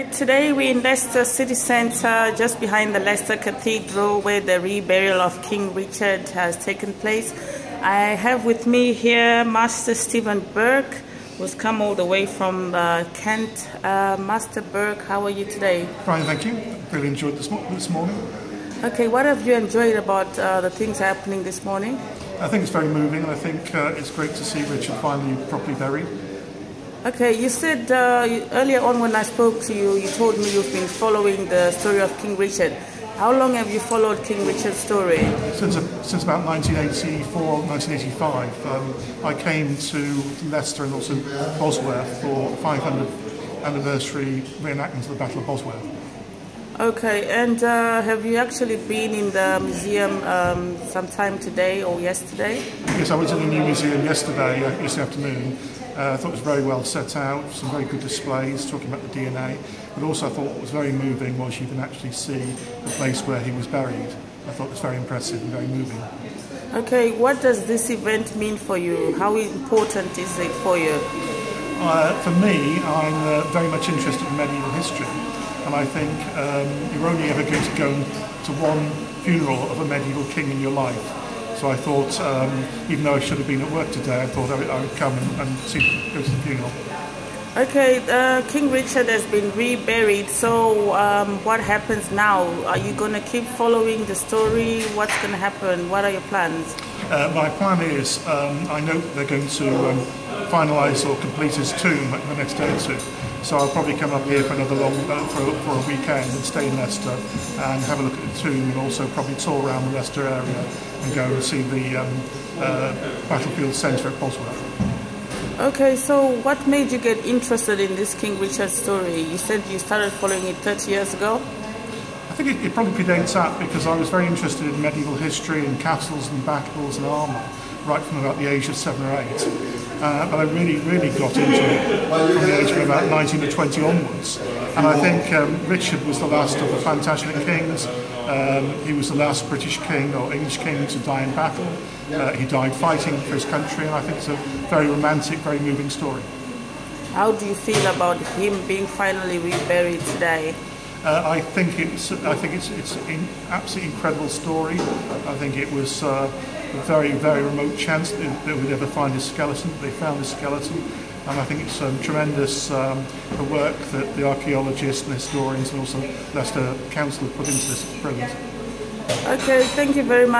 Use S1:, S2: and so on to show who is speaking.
S1: Today we're in Leicester City Centre, just behind the Leicester Cathedral, where the reburial of King Richard has taken place. I have with me here Master Stephen Burke, who's come all the way from Kent. Master Burke, how are you today?
S2: Fine, thank you. Really enjoyed this morning.
S1: Okay, what have you enjoyed about the things happening this morning?
S2: I think it's very moving, and I think it's great to see Richard finally properly buried.
S1: Okay, you said earlier on when I spoke to you, you told me you've been following the story of King Richard. How long have you followed King Richard's story?
S2: Since about 1984, 1985. I came to Leicester and also Bosworth for 500th anniversary reenactment of the Battle of Bosworth.
S1: Okay, and have you actually been in the museum sometime today or yesterday?
S2: Yes, I was in the new museum yesterday afternoon. I thought it was very well set out, some very good displays talking about the DNA, but also I thought what was very moving was you can actually see the place where he was buried. I thought it was very impressive and very moving.
S1: Okay, what does this event mean for you? How important is it for you?
S2: For me, I'm very much interested in medieval history, and I think you're only ever going to go to one funeral of a medieval king in your life. So I thought, even though I should have been at work today, I thought I would come and go to the funeral. Okay,
S1: King Richard has been reburied, so what happens now? Are you going to keep following the story? What's going to happen? What are your plans?
S2: My plan is, I know that they're going to finalise or complete his tomb the next day or two. So I'll probably come up here for another for a weekend and stay in Leicester and have a look at the tomb, and also probably tour around the Leicester area and go and see the battlefield centre at Bosworth.
S1: Okay, so what made you get interested in this King Richard story? You said you started following it 30 years ago?
S2: I think it probably predates that, because I was very interested in medieval history and castles and battles and armour right from about the age of 7 or 8. But I really got into it from the age of about 19 or 20 onwards. And I think Richard was the last of the Plantagenet kings. He was the last British king or English king to die in battle. He died fighting for his country, and I think it's a very romantic, very moving story.
S1: How do you feel about him being finally reburied today?
S2: I think it's an absolutely incredible story. I think it was a very remote chance that they would ever find his skeleton. They found his skeleton, and I think it's tremendous the work that the archaeologists and historians and also Leicester Council have put into this. It's brilliant.
S1: Okay, thank you very much.